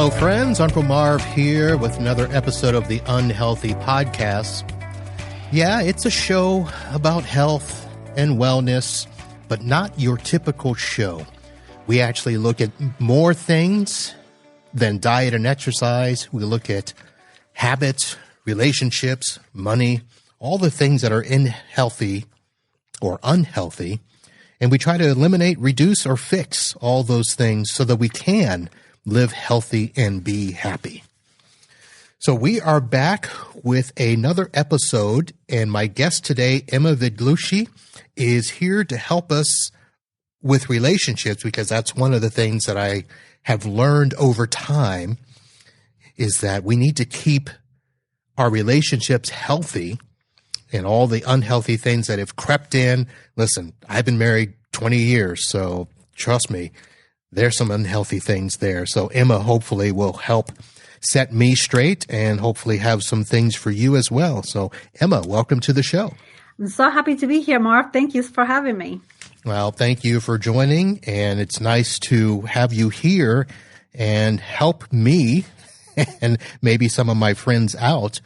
Hello, friends. Uncle Marv here with another episode of the Unhealthy Podcast. Yeah, it's a show about health and wellness, but not your typical show. We actually look at more things than diet and exercise. We look at habits, relationships, money, all the things that are unhealthy or unhealthy, and we try to eliminate, reduce, or fix all those things so that we can live healthy and be happy. So we are back with another episode, and my guest today, Emma Viglucci, is here to help us with relationships, because that's one of the things that I have learned over time is that we need to keep our relationships healthy and all the unhealthy things that have crept in. Listen, I've been married 20 years, so trust me, there's some unhealthy things there. So Emma hopefully will help set me straight and hopefully have some things for you as well. So Emma, welcome to the show. I'm so happy to be here, Marv. Thank you for having me. Well, thank you for joining, and it's nice to have you here and help me and maybe some of my friends out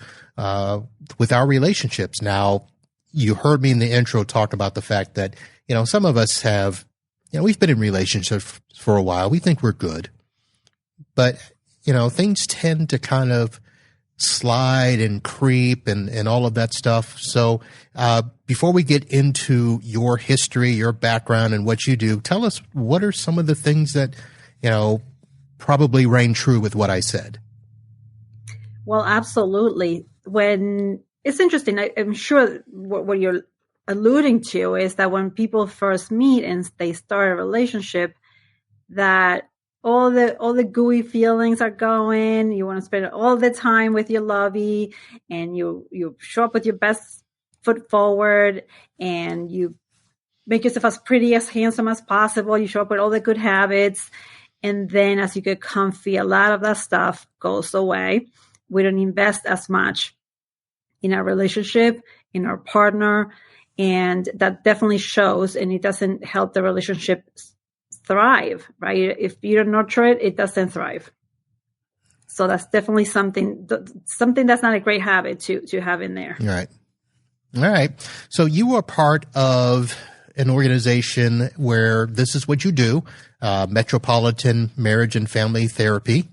with our relationships. Now, you heard me in the intro talk about the fact that, some of us have, we've been in relationships for a while. We think we're good, but, things tend to kind of slide and creep and all of that stuff. So, before we get into your history, your background and what you do, tell us, what are some of the things that, probably rang true with what I said? Well, absolutely. It's interesting, I'm sure what you're alluding to is that when people first meet and they start a relationship, that all the gooey feelings are going. You want to spend all the time with your lovey, and you show up with your best foot forward, and you make yourself as pretty, as handsome as possible. You show up with all the good habits. And then as you get comfy, a lot of that stuff goes away. We don't invest as much in our relationship, in our partner, and that definitely shows, and it doesn't help the relationship thrive, right? If you don't nurture it, it doesn't thrive. So that's definitely something that's not a great habit to have in there. All right. So you are part of an organization where this is what you do, Metropolitan Marriage and Family Therapy,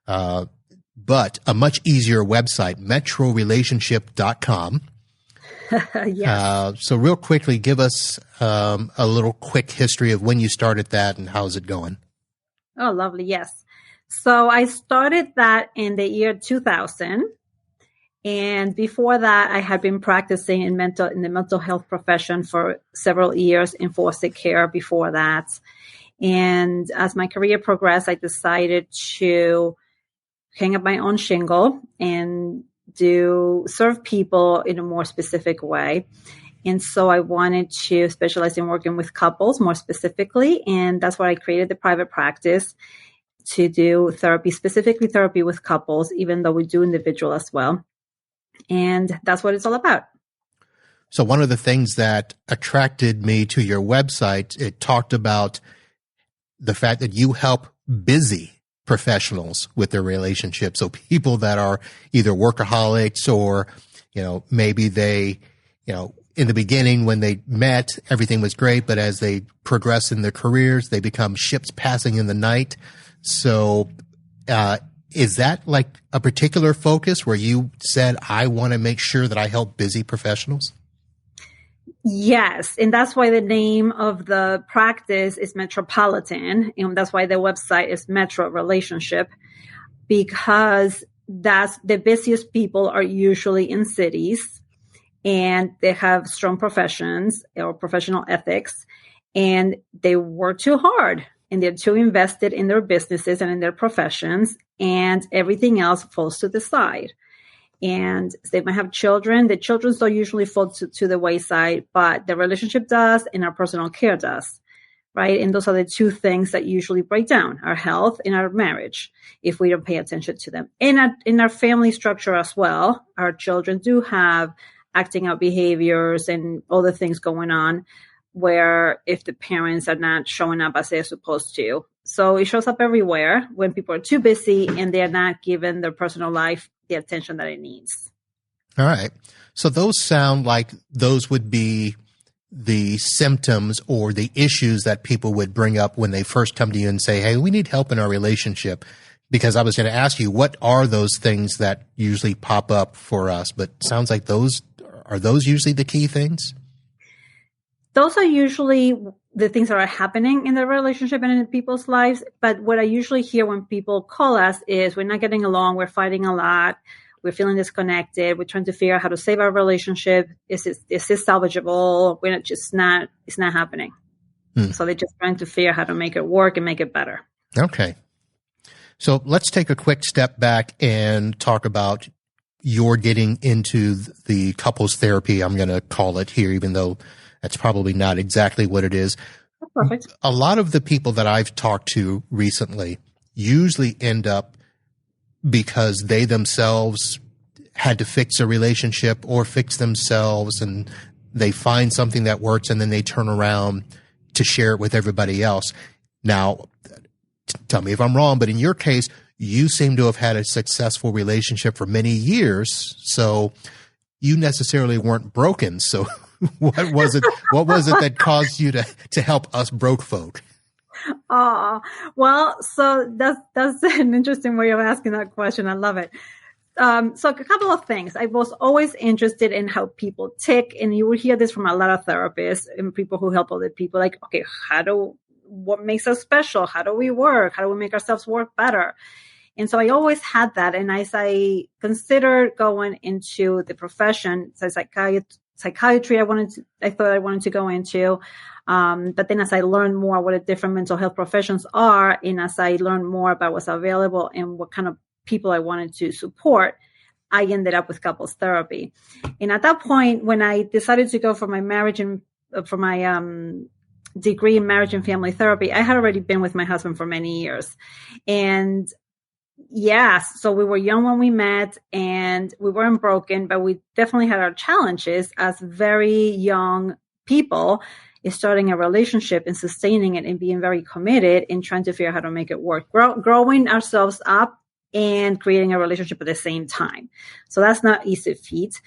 but a much easier website, metrorelationship.com. Yes. So real quickly, give us a little quick history of when you started that and how's it going. Oh, lovely. Yes. So I started that in the year 2000. And before that, I had been practicing in the mental health profession for several years in foster care before that. And as my career progressed, I decided to hang up my own shingle and serve people in a more specific way. And so I wanted to specialize in working with couples more specifically. And that's why I created the private practice to do therapy, specifically therapy with couples, even though we do individual as well. And that's what it's all about. So one of the things that attracted me to your website, it talked about the fact that you help busy professionals with their relationships. So people that are either workaholics or, maybe they, in the beginning when they met, everything was great, but as they progress in their careers, they become ships passing in the night. So, is that like a particular focus where you said, I want to make sure that I help busy professionals? Yes. And that's why the name of the practice is Metropolitan. And that's why the website is Metro Relationship, because that's the busiest people are usually in cities, and they have strong professions or professional ethics, and they work too hard, and they're too invested in their businesses and in their professions, and everything else falls to the side. And they might have children. The children don't usually fall to the wayside, but the relationship does, and our personal care does, right? And those are the two things that usually break down our health and our marriage if we don't pay attention to them. In our family structure as well, our children do have acting out behaviors and other things going on, where if the parents are not showing up as they're supposed to. So it shows up everywhere when people are too busy and they're not giving their personal life the attention that it needs. All right. So those sound like those would be the symptoms or the issues that people would bring up when they first come to you and say, hey, we need help in our relationship. Because I was going to ask you, what are those things that usually pop up for us? But it sounds like those usually the key things? Those are usually the things that are happening in the relationship and in people's lives. But what I usually hear when people call us is we're not getting along, we're fighting a lot, we're feeling disconnected, we're trying to figure out how to save our relationship. Is this salvageable? It's not happening. So they're just trying to figure out how to make it work and make it better. Okay. So let's take a quick step back and talk about your getting into the couples therapy, I'm going to call it here, even though that's probably not exactly what it is. That's perfect. A lot of the people that I've talked to recently usually end up because they themselves had to fix a relationship or fix themselves, and they find something that works and then they turn around to share it with everybody else. Now, tell me if I'm wrong, but in your case, you seem to have had a successful relationship for many years. So you necessarily weren't broken. So what was it that caused you to help us broke folk? Well, so that's an interesting way of asking that question. I love it. So a couple of things. I was always interested in how people tick, and you will hear this from a lot of therapists and people who help other people. Like, okay, what makes us special? How do we work? How do we make ourselves work better? And so I always had that. And as I considered going into the profession, so psychiatry, I thought I wanted to go into. But then as I learned more what the different mental health professions are, and as I learned more about what's available and what kind of people I wanted to support, I ended up with couples therapy. And at that point, when I decided to go for my marriage and for my degree in marriage and family therapy, I had already been with my husband for many years. And yes, so we were young when we met and we weren't broken, but we definitely had our challenges as very young people in starting a relationship and sustaining it and being very committed and trying to figure out how to make it work, growing ourselves up and creating a relationship at the same time. So that's not easy feat.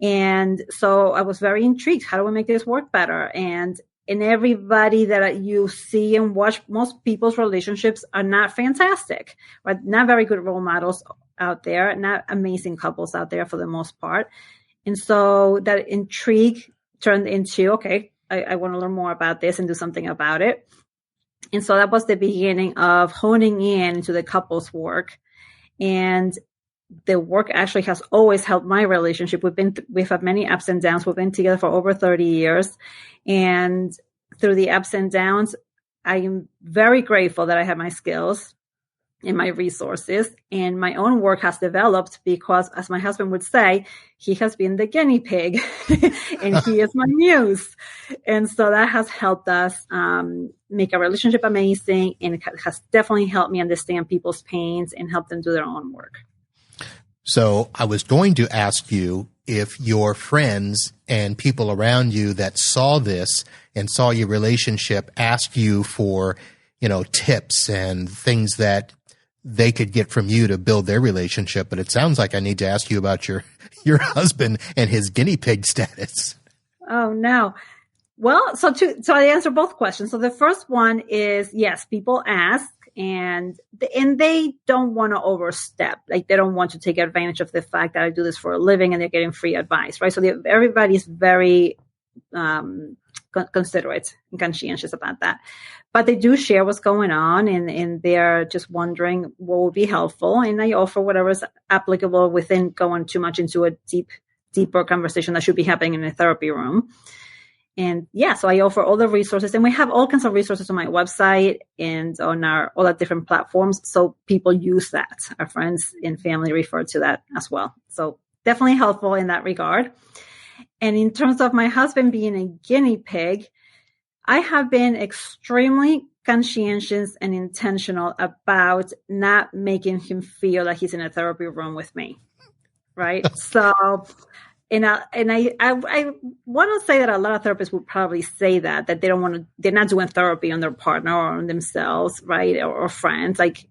And so I was very intrigued. How do we make this work better? And everybody that you see and watch, most people's relationships are not fantastic, right? Not very good role models out there, not amazing couples out there for the most part. And so that intrigue turned into, okay, I want to learn more about this and do something about it. And so that was the beginning of honing in to the couples work. And the work actually has always helped my relationship. We've had many ups and downs. We've been together for over 30 years. And through the ups and downs, I am very grateful that I have my skills and my resources, and my own work has developed because, as my husband would say, he has been the guinea pig and he is my muse. And so that has helped us make our relationship amazing, and it has definitely helped me understand people's pains and help them do their own work. So I was going to ask you if your friends and people around you that saw this and saw your relationship asked you for, tips and things that they could get from you to build their relationship. But it sounds like I need to ask you about your husband and his guinea pig status. Oh, no. Well, so I answer both questions. So the first one is, yes, people ask. And they don't want to overstep. Like, they don't want to take advantage of the fact that I do this for a living and they're getting free advice, right? So everybody's very considerate and conscientious about that. But they do share what's going on, and they're just wondering what would be helpful. And I offer whatever's applicable within going too much into a deeper conversation that should be happening in a therapy room. And yeah, so I offer all the resources, and we have all kinds of resources on my website and on all the different platforms. So people use that. Our friends and family refer to that as well. So definitely helpful in that regard. And in terms of my husband being a guinea pig, I have been extremely conscientious and intentional about not making him feel like he's in a therapy room with me. Right. So And I want to say that a lot of therapists would probably say that they're not doing therapy on their partner or on themselves, right? Or friends. Like,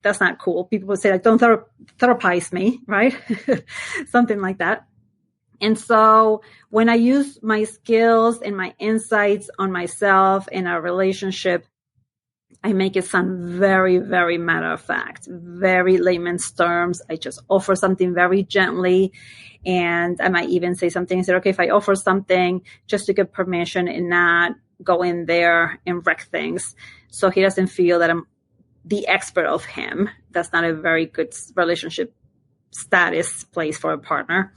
that's not cool. People would say, like, don't therapize me, right? Something like that. And so when I use my skills and my insights on myself in a relationship, I make it sound very, very matter of fact, very layman's terms. I just offer something very gently. And I might even say something and say, okay, if I offer something, just to get permission and not go in there and wreck things. So he doesn't feel that I'm the expert of him. That's not a very good relationship status place for a partner.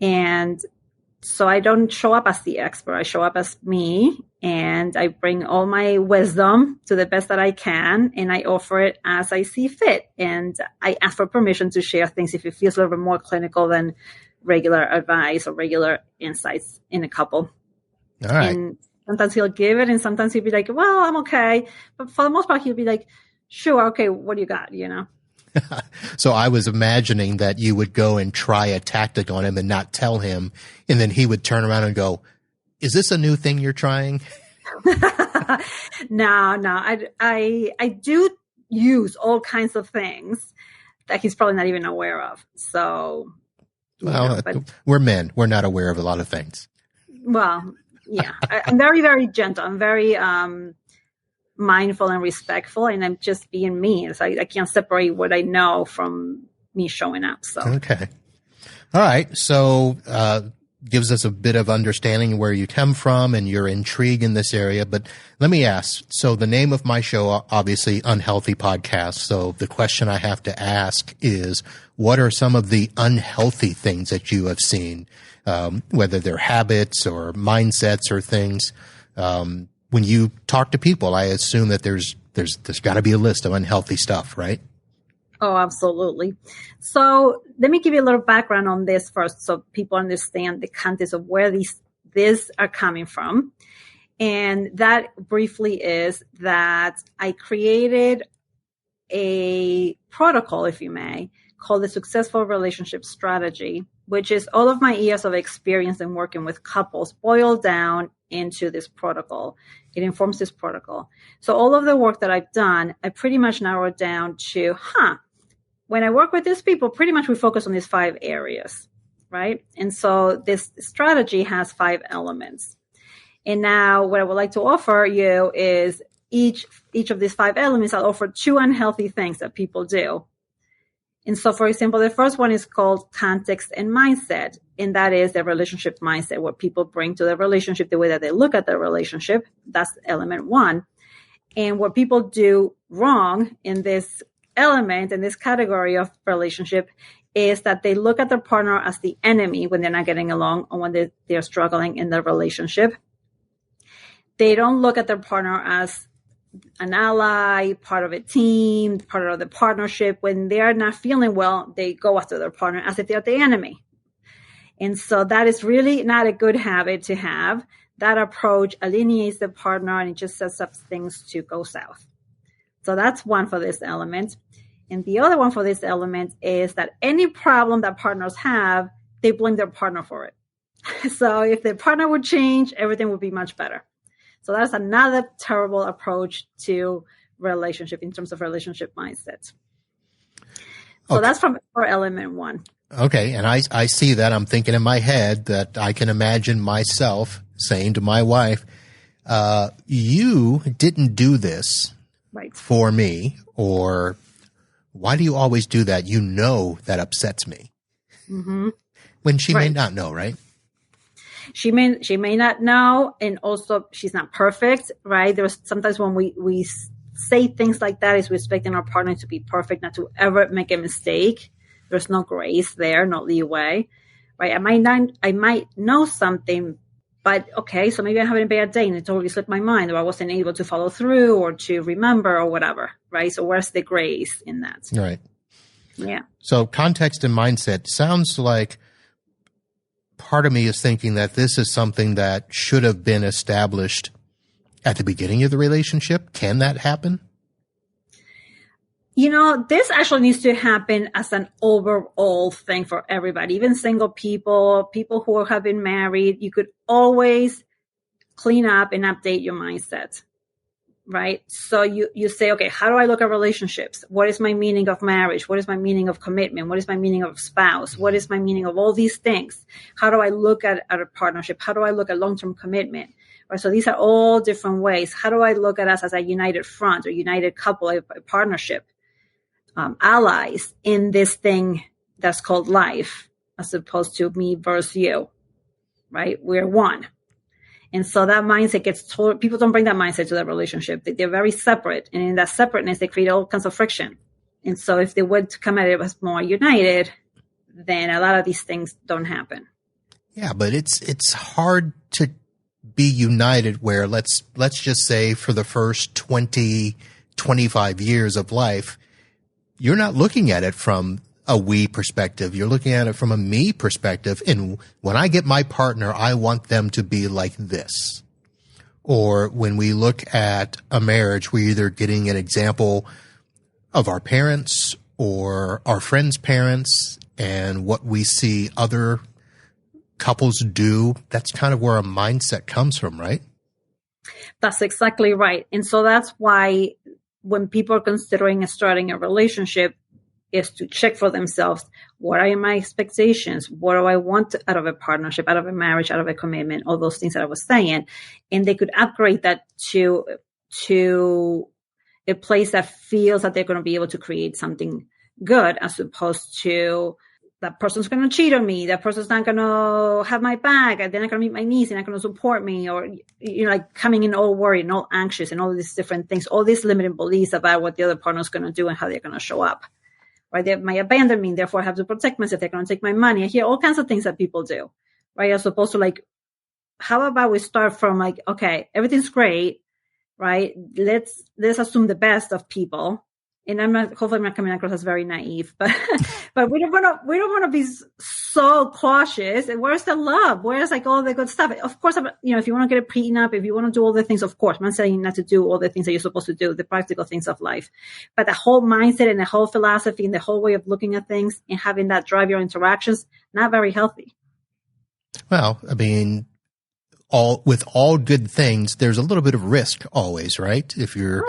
And so I don't show up as the expert. I show up as me, and I bring all my wisdom to the best that I can, and I offer it as I see fit. And I ask for permission to share things if it feels a little bit more clinical than regular advice or regular insights in a couple. All right. And sometimes he'll give it, and sometimes he'll be like, well, I'm okay. But for the most part, he'll be like, sure, okay, what do you got, you know? So I was imagining that you would go and try a tactic on him and not tell him, and then he would turn around and go, is this a new thing you're trying? No. I do use all kinds of things that he's probably not even aware of. So, well, we're men. We're not aware of a lot of things. Well, yeah, I'm very, very gentle. I'm very mindful and respectful, and I'm just being me. So I can't separate what I know from me showing up. So okay, all right. So gives us a bit of understanding where you come from and your intrigue in this area. But let me ask. So the name of my show, obviously, Unhealthy Podcast. So the question I have to ask is, what are some of the unhealthy things that you have seen, whether they're habits or mindsets or things? When you talk to people, I assume that there's got to be a list of unhealthy stuff, right? Oh, absolutely. So let me give you a little background on this first, so people understand the context of where these are coming from. And that briefly is that I created a protocol, if you may, called the Successful Relationship Strategy, which is all of my years of experience in working with couples boiled down into this protocol. It informs this protocol. So all of the work that I've done, I pretty much narrowed down to, when I work with these people, pretty much we focus on these 5 areas, right? And so this strategy has 5 elements. And now what I would like to offer you is each of these 5 elements, I'll offer 2 unhealthy things that people do. And so, for example, the first one is called context and mindset. And that is the relationship mindset, what people bring to the relationship, the way that they look at the relationship. That's element 1. And what people do wrong in this element, in this category of relationship, is that they look at their partner as the enemy when they're not getting along or when they're struggling in their relationship. They don't look at their partner as an ally, part of a team, part of the partnership. When they're not feeling well, they go after their partner as if they're the enemy. And so that is really not a good habit to have. That approach alienates the partner, and it just sets up things to go south. So that's one for this element. And the other one for this element is that any problem that partners have, they blame their partner for it. So if their partner would change, everything would be much better. So that's another terrible approach to relationship in terms of relationship mindset. So that's for element 1. Okay. And I see that. I'm thinking in my head that I can imagine myself saying to my wife, you didn't do this for me, or why do you always do that? You know that upsets me. Mm-hmm. When she may not know, right? She may not know, and also she's not perfect, right? There's sometimes when we say things like that, is we're expecting our partner to be perfect, not to ever make a mistake. There's no grace there, no leeway, right? I might know something, but okay, so maybe I'm having a bad day and it totally slipped my mind, or I wasn't able to follow through or to remember or whatever, right? So where's the grace in that? Right. Yeah. So context and mindset sounds like part of me is thinking that this is something that should have been established at the beginning of the relationship. Can that happen? This actually needs to happen as an overall thing for everybody, even single people who have been married. You could always clean up and update your mindset, right? So you say, okay, how do I look at relationships? What is my meaning of marriage? What is my meaning of commitment? What is my meaning of spouse? What is my meaning of all these things? How do I look at a partnership? How do I look at long-term commitment? Right, so these are all different ways. How do I look at us as a united front or united couple, a partnership? Allies in this thing that's called life, as opposed to me versus you, right? We're one. And so that mindset gets told, people don't bring that mindset to that relationship. They're very separate. And in that separateness, they create all kinds of friction. And so if they were to come at it as more united, then a lot of these things don't happen. Yeah, but it's hard to be united where let's just say for the first 20, 25 years of life, you're not looking at it from a we perspective. You're looking at it from a me perspective. And when I get my partner, I want them to be like this. Or when we look at a marriage, we're either getting an example of our parents or our friends' parents and what we see other couples do. That's kind of where a mindset comes from, right? That's exactly right. And so that's why when people are considering starting a relationship, is to check for themselves, what are my expectations? What do I want out of a partnership, out of a marriage, out of a commitment, all those things that I was saying. And they could upgrade that to a place that feels that they're going to be able to create something good, as opposed to that person's going to cheat on me. That person's not going to have my back. They're not going to meet my needs. They're not going to support me, or, like coming in all worried and all anxious and all these different things, all these limiting beliefs about what the other partner's going to do and how they're going to show up. Right? They might abandon me. Therefore I have to protect myself. They're going to take my money. I hear all kinds of things that people do, right? As opposed to like, how about we start from like, okay, everything's great, right? Let's assume the best of people. And hopefully I'm not coming across as very naive, but we don't want to be so cautious. And where's the love? Where's like all the good stuff? Of course, if you want to get a prenup, if you want to do all the things, of course, I'm not saying not to do all the things that you're supposed to do, the practical things of life, but the whole mindset and the whole philosophy and the whole way of looking at things and having that drive your interactions, not very healthy. Well, I mean, with all good things, there's a little bit of risk always, right? If you're,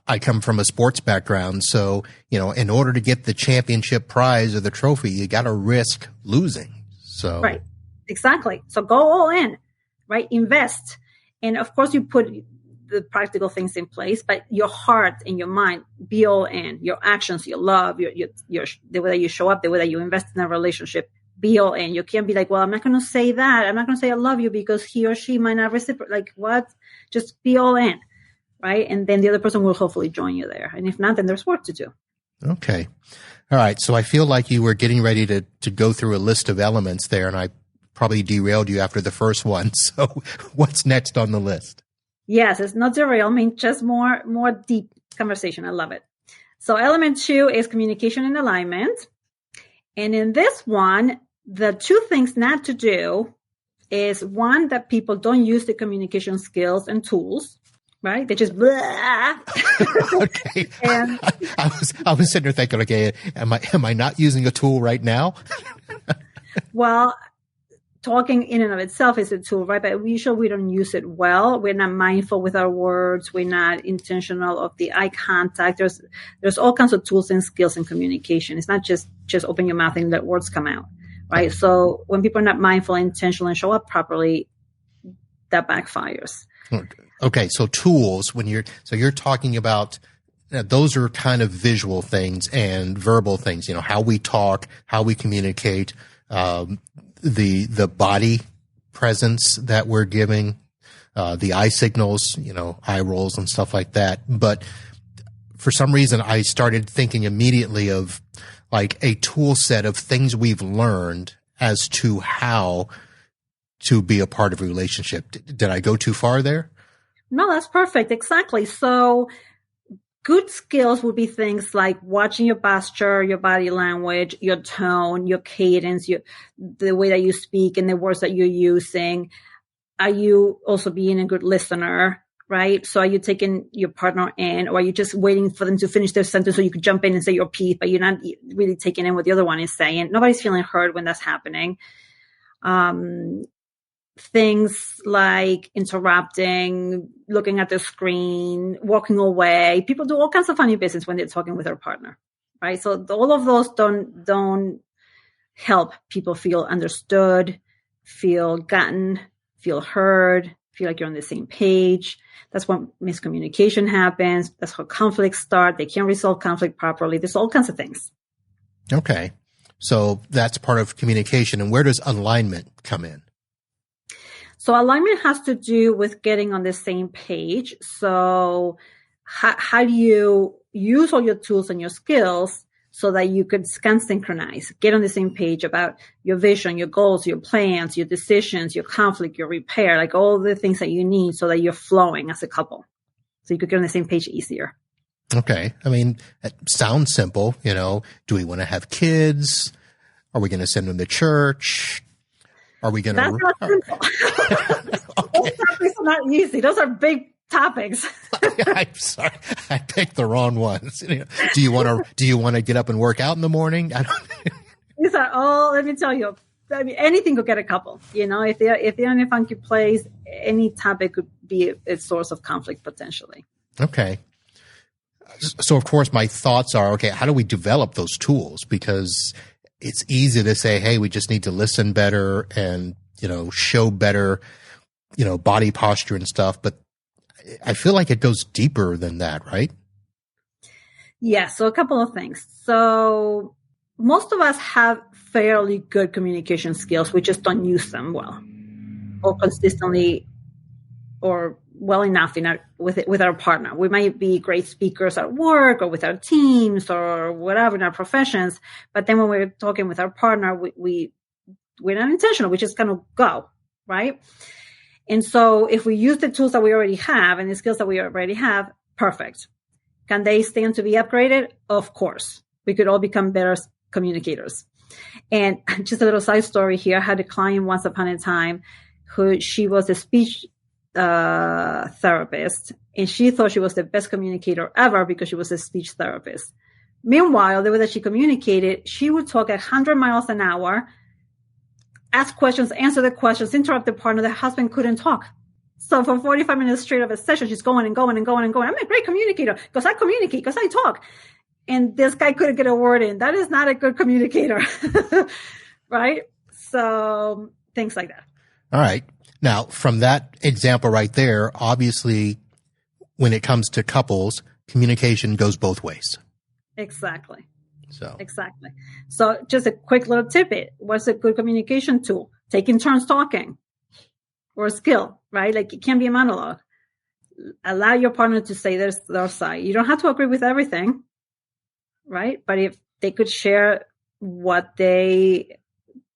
I come from a sports background. So, in order to get the championship prize or the trophy, you got to risk losing. So, right. Exactly. So go all in, right? Invest. And of course you put the practical things in place, but your heart and your mind, be all in. Your actions, your love, your the way that you show up, the way that you invest in a relationship, be all in. You can't be like, well, I'm not going to say that. I'm not going to say I love you because he or she might not reciprocate. Like what? Just be all in, right? And then the other person will hopefully join you there. And if not, then there's work to do. Okay. All right. So I feel like you were getting ready to go through a list of elements there, and I probably derailed you after the first one. So what's next on the list? Yes, it's not derailment, just more deep conversation. I love it. So element 2 is communication and alignment. And in this one, the 2 things not to do is, one, that people don't use the communication skills and tools, right? They just blah. Okay. And I was sitting there thinking, okay, am I not using a tool right now? Well, talking in and of itself is a tool, right? But usually we don't use it well. We're not mindful with our words. We're not intentional of the eye contact. There's all kinds of tools and skills in communication. It's not just open your mouth and let words come out, right? So when people are not mindful, intentional, and show up properly, that backfires. Okay. So tools, you're talking about, those are kind of visual things and verbal things, how we talk, how we communicate, the body presence that we're giving, the eye signals, eye rolls and stuff like that. But for some reason, I started thinking immediately of like a tool set of things we've learned as to how to be a part of a relationship. Did I go too far there? No, that's perfect. Exactly. So good skills would be things like watching your posture, your body language, your tone, your cadence, the way that you speak and the words that you're using. Are you also being a good listener? right? So are you taking your partner in, or are you just waiting for them to finish their sentence so you could jump in and say your piece, but you're not really taking in what the other one is saying? Nobody's feeling heard when that's happening. Things like interrupting, looking at the screen, walking away. People do all kinds of funny business when they're talking with their partner, right? So all of those don't help people feel understood, feel gotten, feel heard, feel like you're on the same page. That's when miscommunication happens. That's how conflicts start. They can't resolve conflict properly. There's all kinds of things. Okay. So that's part of communication. And where does alignment come in? So alignment has to do with getting on the same page. So how do you use all your tools and your skills so that you can synchronize, get on the same page about your vision, your goals, your plans, your decisions, your conflict, your repair, like all the things that you need so that you're flowing as a couple. So you could get on the same page easier. Okay. I mean, it sounds simple. Do we want to have kids? Are we going to send them to church? Are we going to? That's not simple. Okay. Those topics are not easy. Those are big topics. I'm sorry, I picked the wrong ones. Do you want to get up and work out in the morning? These are all. Let me tell you. I mean, anything could get a couple. If they're in a funky place, any topic could be a source of conflict potentially. Okay. So of course, my thoughts are, okay, how do we develop those tools? Because it's easy to say, hey, we just need to listen better and, show better, body posture and stuff. But I feel like it goes deeper than that, right? Yeah. So a couple of things. So most of us have fairly good communication skills. We just don't use them well or consistently or well enough with our partner. We might be great speakers at work or with our teams or whatever in our professions, but then when we're talking with our partner, we're not intentional. We just kind of go, right? And so if we use the tools that we already have and the skills that we already have, perfect. Can they stand to be upgraded? Of course. We could all become better communicators. And just a little side story here. I had a client once upon a time she was a speech therapist, and she thought she was the best communicator ever because she was a speech therapist. Meanwhile, the way that she communicated, she would talk at 100 miles an hour, ask questions, answer the questions, interrupt the partner. The husband couldn't talk. So for 45 minutes straight of a session, she's going and going and going and going. I'm a great communicator because I communicate, because I talk. And this guy couldn't get a word in. That is not a good communicator, right? So things like that. All right. Now, from that example right there, obviously, when it comes to couples, communication goes both ways. Exactly. Exactly. So just a quick little tidbit. What's a good communication tool? Taking turns talking or a skill, right? Like it can be a monologue. Allow your partner to say their side. You don't have to agree with everything, right? But if they could share what they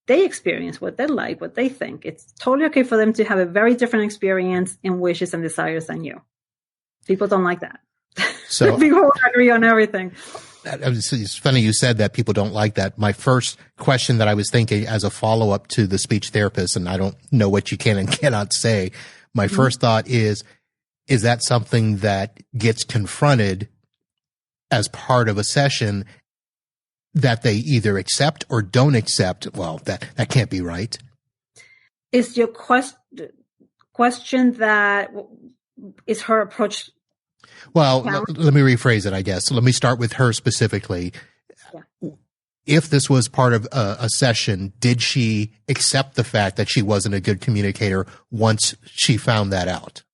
experience, what they like, what they think, it's totally okay for them to have a very different experience in wishes and desires than you. People don't like that. So people agree on everything. It's funny you said that people don't like that. My first question that I was thinking as a follow-up to the speech therapist, and I don't know what you can and cannot say, my first thought is that something that gets confronted as part of a session that they either accept or don't accept? Well, that can't be right. Is your question that is her approach? Well, let me rephrase it, I guess. Let me start with her specifically. Yeah. If this was part of a session, did she accept the fact that she wasn't a good communicator once she found that out?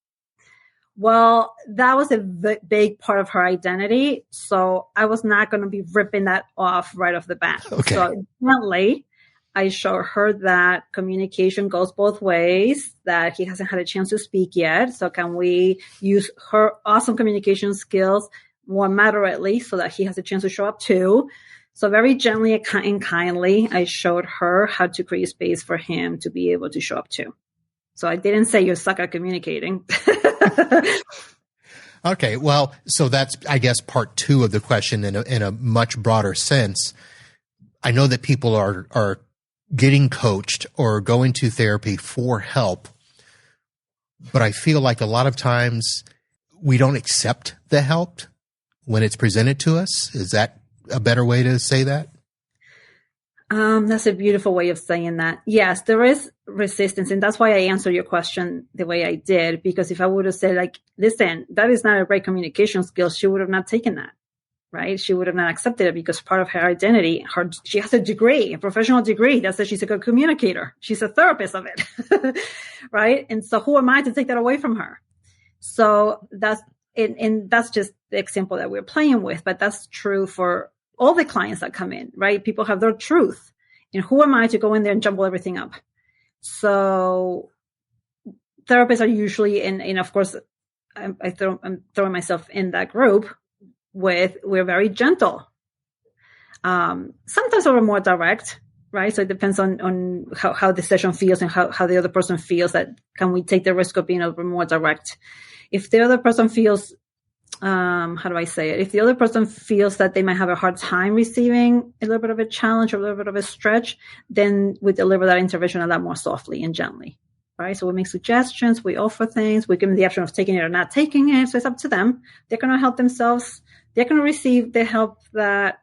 Well, that was a big part of her identity. So I was not going to be ripping that off right off the bat. Okay. So definitely, I showed her that communication goes both ways, that he hasn't had a chance to speak yet. So can we use her awesome communication skills more moderately so that he has a chance to show up too? So very gently and kindly, I showed her how to create space for him to be able to show up too. So I didn't say you suck at communicating. Okay. Well, so that's, I guess, part two of the question in a much broader sense. I know that people are getting coached or going to therapy for help. but I feel like a lot of times we don't accept the help when it's presented to us. Is that a better way to say that? That's a beautiful way of saying that. Yes, there is resistance. And that's why I answered your question the way I did, because if I would have said like, listen, that is not a great communication skill, she would have not taken that, right? She would have not accepted it because part of her identity, she has a degree, a professional degree that says she's a good communicator. She's a therapist of it, right? And so who am I to take that away from her? So that's just the example that we're playing with, but that's true for all the clients that come in, right? People have their truth. And who am I to go in there and jumble everything up? So therapists are usually, and of course, I'm throwing myself in that group we're very gentle. Sometimes we're more direct, right? So it depends on how the session feels and how the other person feels, that can we take the risk of being a little bit more direct? If the other person feels, how do I say it? If the other person feels that they might have a hard time receiving a little bit of a challenge or a little bit of a stretch, then we deliver that intervention a lot more softly and gently, right? So we make suggestions, we offer things, we give them the option of taking it or not taking it. So it's up to them. They're going to help themselves. They're going to receive the help that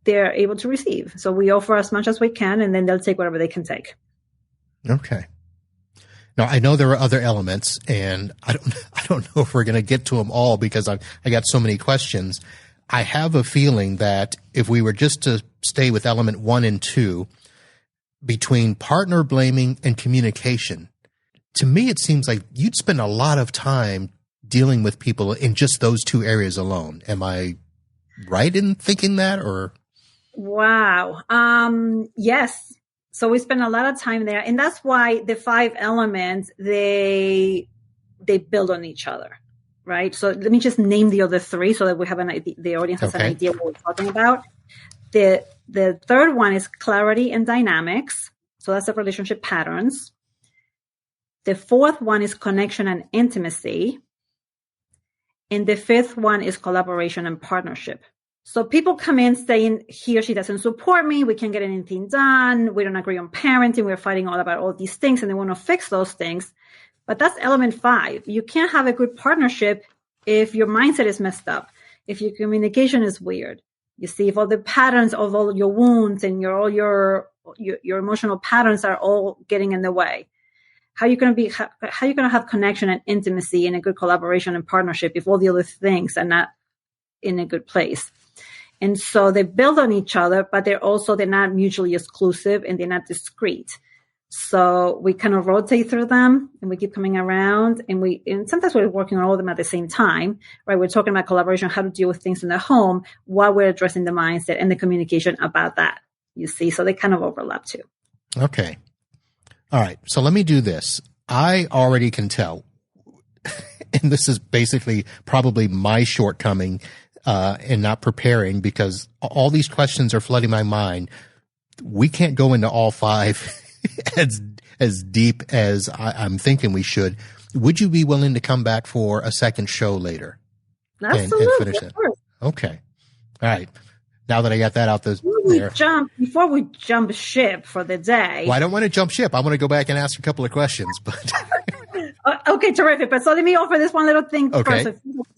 they're able to receive. So we offer as much as we can, and then they'll take whatever they can take. Okay. Now, I know there are other elements, and I don't know if we're going to get to them all because I got so many questions. I have a feeling that if we were just to stay with element 1 and 2, between partner blaming and communication, to me, it seems like you'd spend a lot of time dealing with people in just those 2 areas alone. Am I right in thinking that, or? Wow. Yes. So we spend a lot of time there, and that's why the 5 elements, they build on each other, right? So let me just name the other 3 so that we have an idea, the audience has an idea what we're talking about. The third one is clarity and dynamics. So that's the relationship patterns. The 4th one is connection and intimacy. And the 5th one is collaboration and partnership. So people come in saying he or she doesn't support me. We can't get anything done. We don't agree on parenting. We're fighting all about all these things, and they want to fix those things. But that's element 5. You can't have a good partnership if your mindset is messed up, if your communication is weird. You see, if all the patterns of all your wounds and all your emotional patterns are all getting in the way. How are you going to have connection and intimacy and a good collaboration and partnership if all the other things are not in a good place? And so they build on each other, but they're not mutually exclusive, and they're not discrete. So we kind of rotate through them, and we keep coming around, and sometimes we're working on all of them at the same time, right? We're talking about collaboration, how to deal with things in the home while we're addressing the mindset and the communication about that, you see? So they kind of overlap too. Okay. All right. So let me do this. I already can tell, and this is basically probably my shortcoming in not preparing, because all these questions are flooding my mind. We can't go into all 5 as deep as I'm thinking we should. Would you be willing to come back for a second show later? Absolutely. And finish it? Okay. All right. Now that I got that out there. Before we jump ship for the day. Well, I don't want to jump ship. I want to go back and ask a couple of questions, but. Okay, terrific. But so let me offer this one little thing first.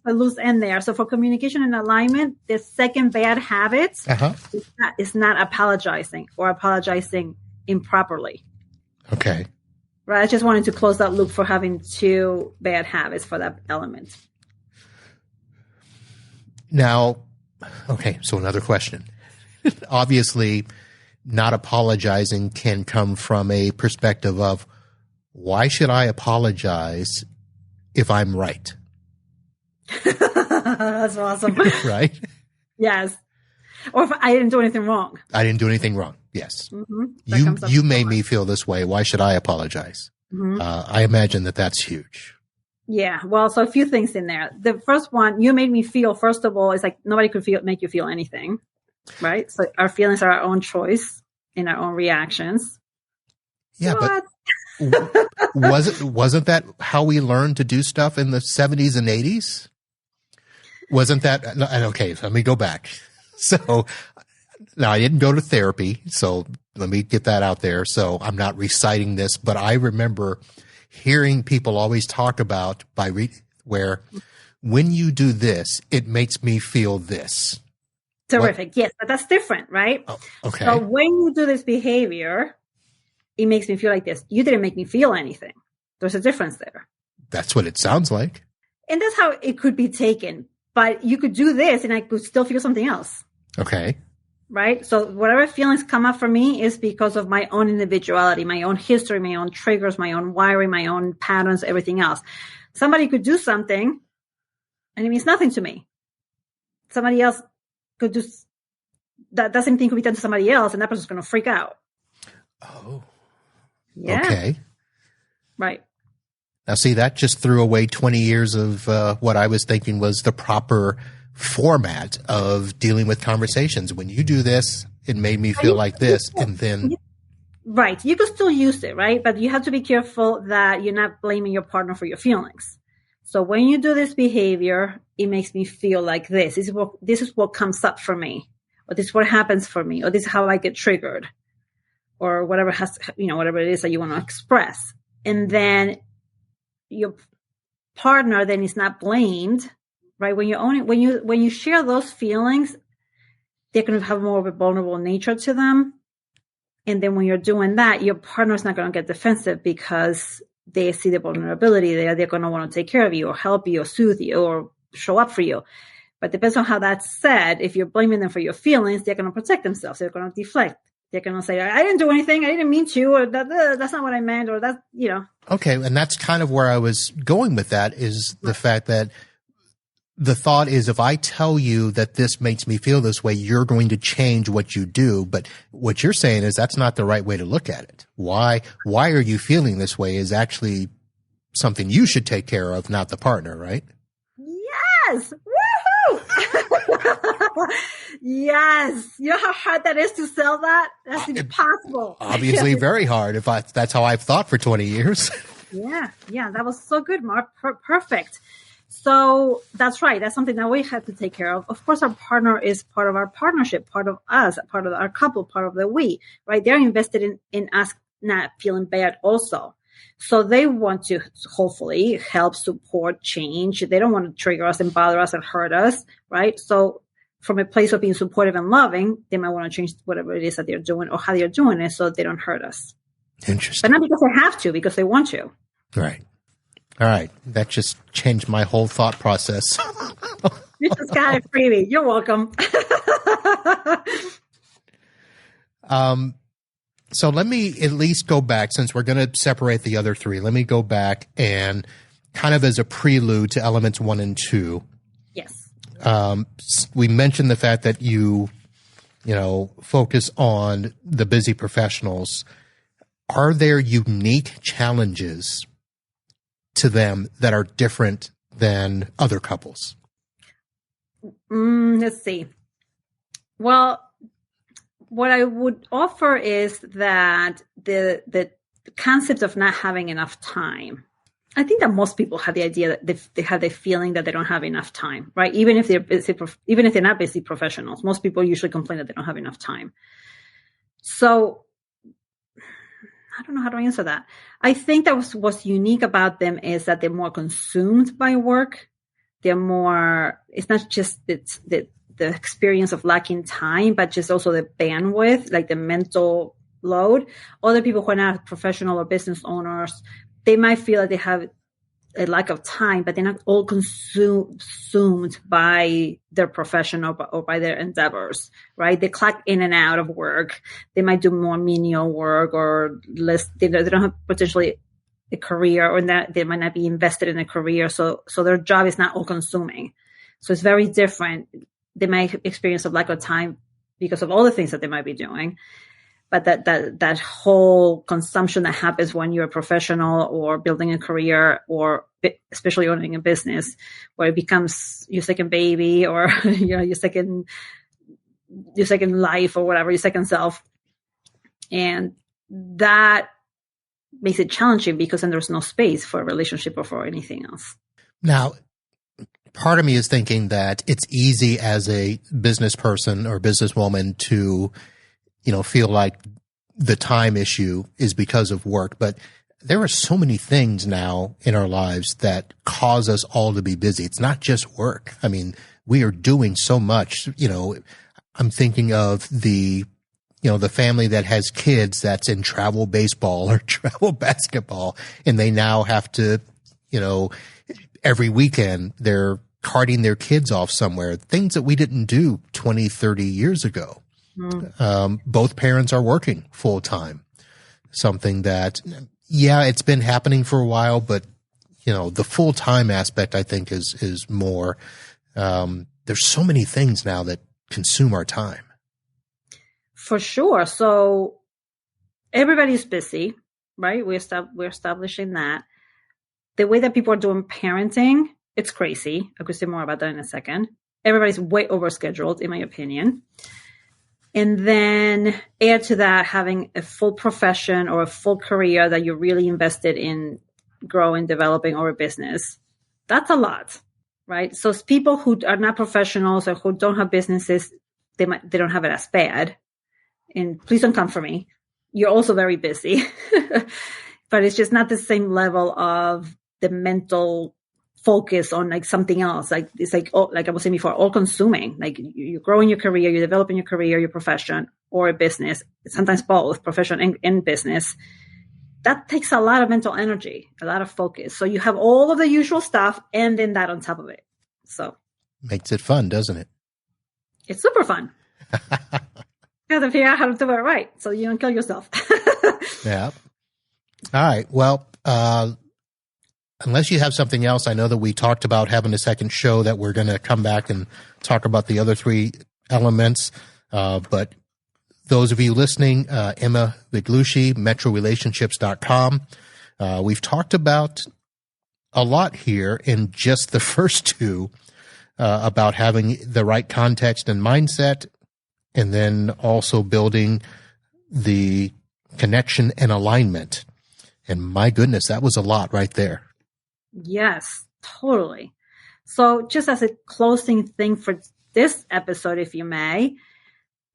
A loose end there. So for communication and alignment, the second bad habit is not apologizing or apologizing improperly. Okay. Right. I just wanted to close that loop for having 2 bad habits for that element. Now, okay, so another question. Obviously, not apologizing can come from a perspective of, why should I apologize if I'm right? That's awesome. Right? Yes. Or if I didn't do anything wrong. I didn't do anything wrong. Yes. Mm-hmm. You made me feel this way. Why should I apologize? Mm-hmm. I imagine that's huge. Yeah. Well, so a few things in there. The first one, you made me feel, first of all, is like nobody could make you feel anything, right? So our feelings are our own choice and our own reactions. Yeah, but wasn't that how we learned to do stuff in the 70s and 80s? Wasn't that okay? So let me go back. So now I didn't go to therapy, so let me get that out there. So I'm not reciting this, but I remember hearing people always talk about where when you do this, it makes me feel this. Terrific. What? Yes, but that's different, right? Oh, okay. So when you do this behavior, it makes me feel like this. You didn't make me feel anything. There's a difference there. That's what it sounds like. And that's how it could be taken. But you could do this and I could still feel something else. Okay. Right? So whatever feelings come up for me is because of my own individuality, my own history, my own triggers, my own wiring, my own patterns, everything else. Somebody could do something and it means nothing to me. Somebody else could do that same thing could be done to somebody else and that person's going to freak out. Oh. Yeah. Okay. Right. Now, see, that just threw away 20 years of what I was thinking was the proper format of dealing with conversations. When you do this, it made me feel like this, and then... Right. You can still use it, right? But you have to be careful that you're not blaming your partner for your feelings. So when you do this behavior, it makes me feel like this. This is what comes up for me, or this is what happens for me, or this is how I get triggered, or whatever whatever it is that you want to express. And then your partner then is not blamed, right? When you own it, when you share those feelings, they're going to have more of a vulnerable nature to them. And then when you're doing that, your partner's not going to get defensive because they see the vulnerability there. They're going to want to take care of you or help you or soothe you or show up for you. But depends on how that's said. If you're blaming them for your feelings, they're going to protect themselves. They're going to deflect. They're going to say, I didn't do anything. I didn't mean to, or that's not what I meant, or that, Okay. And that's kind of where I was going with that is the fact that the thought is if I tell you that this makes me feel this way, you're going to change what you do. But what you're saying is that's not the right way to look at it. Why are you feeling this way is actually something you should take care of, not the partner, right? Yes. Woohoo! Yes. You know how hard that is to sell that? That's impossible. Obviously very hard that's how I've thought for 20 years. Yeah. That was so good, Mark. Perfect. So that's right. That's something that we have to take care of. Of course, our partner is part of our partnership, part of us, part of our couple, part of the we, right? They're invested in us not feeling bad also. So they want to hopefully help, support, change. They don't want to trigger us and bother us and hurt us, right? So from a place of being supportive and loving, they might want to change whatever it is that they're doing or how they're doing it so they don't hurt us. Interesting. But not because they have to, because they want to. Right. All right. That just changed my whole thought process. You just got it freebie. You're welcome. So let me at least go back, since we're going to separate the other three. Let me go back and kind of as a prelude to elements 1 and 2. Yes. We mentioned the fact that you focus on the busy professionals. Are there unique challenges to them that are different than other couples? Let's see. Well, what I would offer is that the concept of not having enough time. I think that most people have the idea that they have the feeling that they don't have enough time, right? Even if they're busy, even if they're not busy professionals, most people usually complain that they don't have enough time. So I don't know how to answer that. I think that what's unique about them is that they're more consumed by work. They're more, it's not just the experience of lacking time, but just also the bandwidth, like the mental load. Other people who are not professional or business owners, they might feel like they have a lack of time, but they're not all consumed by their profession or by their endeavors, right? They clock in and out of work. They might do more menial work or less. They don't have potentially a career, or that they might not be invested in a career. So their job is not all consuming. So it's very different. They might experience a lack of time because of all the things that they might be doing. But that whole consumption that happens when you're a professional or building a career, or especially owning a business, where it becomes your second baby, or your second life, or whatever, your second self, and that makes it challenging because then there's no space for a relationship or for anything else. Now, part of me is thinking that it's easy as a business person or businesswoman to feel like the time issue is because of work. But there are so many things now in our lives that cause us all to be busy. It's not just work. I mean, we are doing so much. I'm thinking of the family that has kids that's in travel baseball or travel basketball, and they now have to, every weekend they're carting their kids off somewhere, things that we didn't do 20, 30 years ago. Both parents are working full time, something that, it's been happening for a while, but the full time aspect, I think is more, there's so many things now that consume our time. For sure. So everybody's busy, right? We're establishing that. The way that people are doing parenting, it's crazy. I could say more about that in a second. Everybody's way overscheduled, in my opinion. And then add to that having a full profession or a full career that you're really invested in growing, developing, or a business. That's a lot, right? So people who are not professionals or who don't have businesses, they don't have it as bad. And please don't come for me. You're also very busy, but it's just not the same level of the mental focus on like something else. Like it's like I was saying before, all consuming. Like you're growing your career, you're developing your career, your profession, or a business. Sometimes both, profession and business. That takes a lot of mental energy, a lot of focus. So you have all of the usual stuff, and then that on top of it. So makes it fun, doesn't it? It's super fun. You have to figure out how to do it right so you don't kill yourself. Yeah. All right. Well, unless you have something else, I know that we talked about having a second show that we're going to come back and talk about the other three elements. But those of you listening, Emma Viglucci, metrorelationships.com. We've talked about a lot here in just the first two, about having the right context and mindset, and then also building the connection and alignment. And my goodness, that was a lot right there. Yes, totally. So just as a closing thing for this episode, if you may,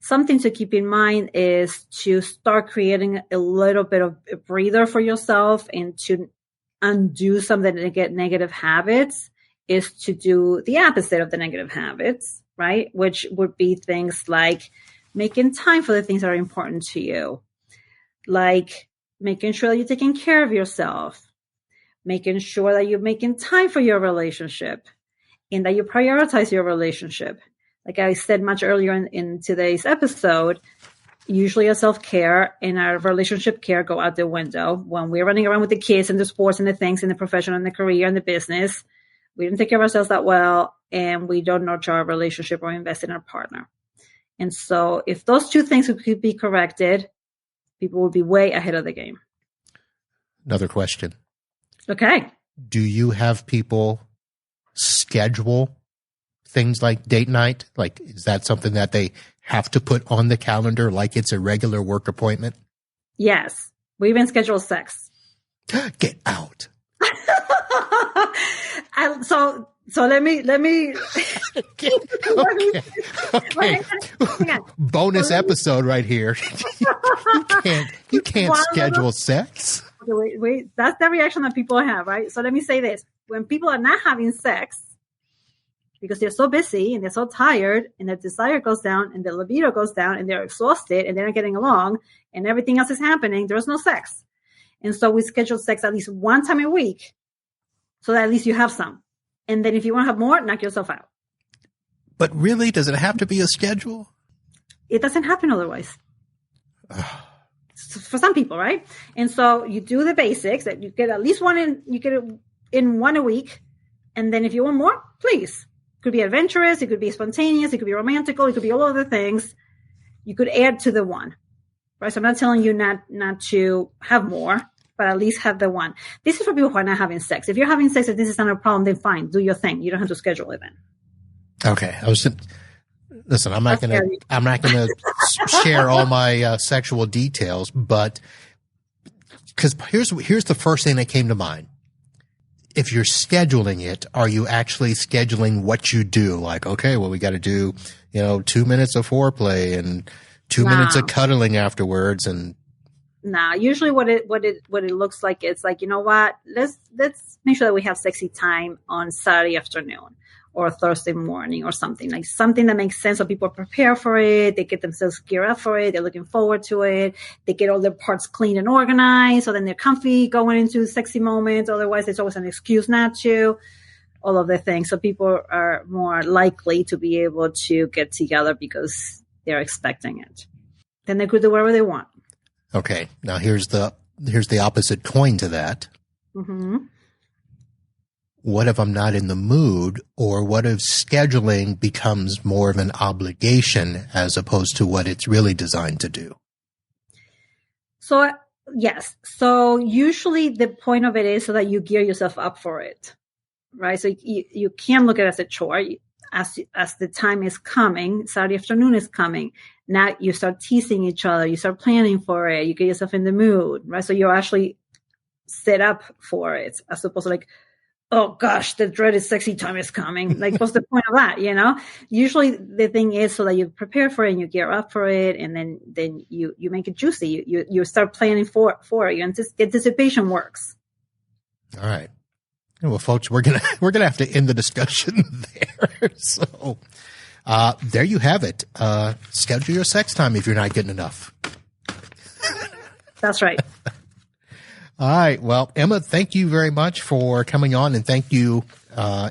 something to keep in mind is to start creating a little bit of a breather for yourself and to undo some of the negative habits is to do the opposite of the negative habits, right? Which would be things like making time for the things that are important to you, like making sure that you're taking care of yourself, making sure that you're making time for your relationship and that you prioritize your relationship. Like I said much earlier in today's episode, usually our self-care and our relationship care go out the window when we're running around with the kids and the sports and the things and the profession and the career and the business. We don't take care of ourselves that well, and we don't nurture our relationship or invest in our partner. And so if those two things could be corrected, people will be way ahead of the game. Another question. Okay. Do you have people schedule things like date night? Like, is that something that they have to put on the calendar like it's a regular work appointment? Yes. We even schedule sex. Get out. So let me okay. Bonus episode right here. you can't schedule sex. Okay, wait. That's the reaction that people have, right? So let me say this. When people are not having sex because they're so busy and they're so tired and their desire goes down and their libido goes down and they're exhausted and they're not getting along and everything else is happening, there's no sex. And so we schedule sex at least one time a week so that at least you have some. And then if you want to have more, knock yourself out. But really, does it have to be a schedule? It doesn't happen otherwise. For some people, right? And so you do the basics that you get at least one in, you get it in one a week. And then if you want more, please. It could be adventurous. It could be spontaneous. It could be romantical. It could be all other things. You could add to the one, right? So I'm not telling you not to have more, but at least have the one. This is for people who are not having sex. If you're having sex and this is not a problem, then fine. Do your thing. You don't have to schedule it then. Okay. Listen, I'm not gonna share all my sexual details, but because here's the first thing that came to mind. If you're scheduling it, are you actually scheduling what you do? Like, okay, well, we got to do, 2 minutes of foreplay and 2 minutes of cuddling afterwards. And Nah, usually what it looks like, it's like, you know what, let's make sure that we have sexy time on Saturday afternoon or Thursday morning or something that makes sense. So people prepare for it, they get themselves geared up for it, they're looking forward to it, they get all their parts clean and organized, so then they're comfy going into sexy moments. Otherwise, there's always an excuse not to. All of the things. So people are more likely to be able to get together because they're expecting it. Then they could do whatever they want. Okay. Now here's the opposite coin to that. Mm-hmm. What if I'm not in the mood, or what if scheduling becomes more of an obligation as opposed to what it's really designed to do? So yes. So usually the point of it is so that you gear yourself up for it. Right. So you can look at it as a chore. As the time is coming, Saturday afternoon is coming. Now you start teasing each other. You start planning for it. You get yourself in the mood. Right. So you're actually set up for it, as opposed to like, oh gosh, the dreaded sexy time is coming. Like, what's the point of that? You know, usually the thing is so that you prepare for it and you gear up for it, and then you make it juicy. You start planning for it. Anticipation works. All right. Well, folks, we're gonna have to end the discussion there. So, there you have it. Schedule your sex time if you're not getting enough. That's right. All right. Well, Emma, thank you very much for coming on, and thank you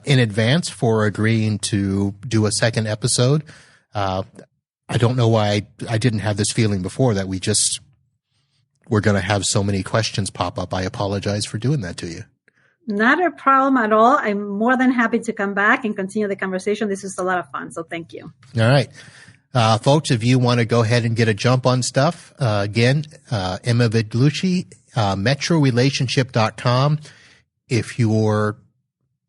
in advance for agreeing to do a second episode. I don't know why I didn't have this feeling before that we're going to have so many questions pop up. I apologize for doing that to you. Not a problem at all. I'm more than happy to come back and continue the conversation. This is a lot of fun. So thank you. All right. Folks, if you want to go ahead and get a jump on stuff, again, Emma Viglucci, metrorelationship.com. If you're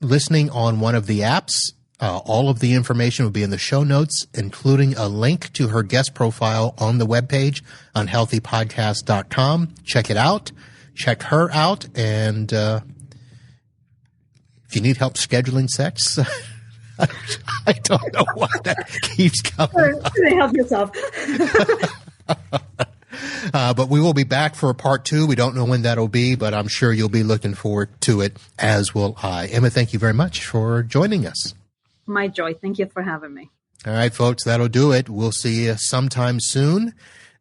listening on one of the apps, all of the information will be in the show notes, including a link to her guest profile on the webpage on healthypodcast.com. Check it out. Check her out. And, if you need help scheduling sex, I don't know why that keeps coming up. Help yourself. But we will be back for a part 2. We don't know when that'll be, but I'm sure you'll be looking forward to it, as will I. Emma, thank you very much for joining us. My joy. Thank you for having me. All right, folks, that'll do it. We'll see you sometime soon.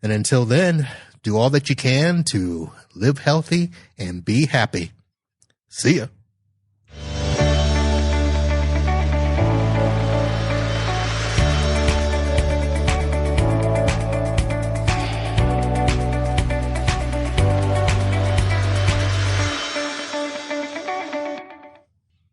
And until then, do all that you can to live healthy and be happy. See ya.